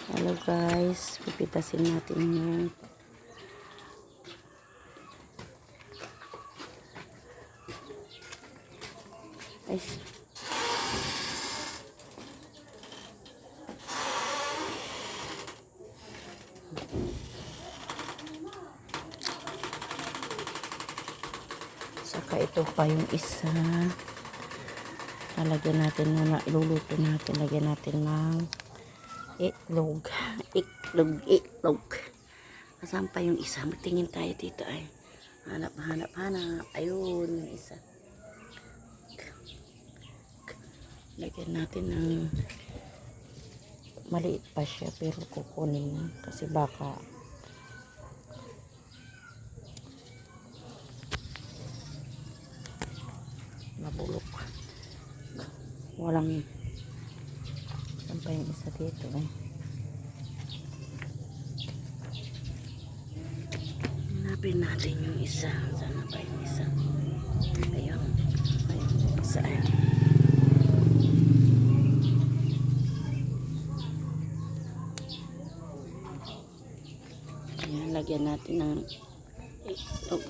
Hello guys, pipitasin natin yung ay saka ito pa yung isa. Lalagyan natin na iluluto natin, lagyan natin ng itlog. Itlog. Nasaan pa yung isa? Magtingin tayo dito ay. Hanap. Ayun yung isa. Lagyan natin ng maliit pa siya pero kukunin kasi baka mabulok. Walang saan pa yung isa dito eh. Hanapin natin yung isa. Sana pa yung isa? Ayun yung isa eh. Ayan, lagyan natin ng itlog.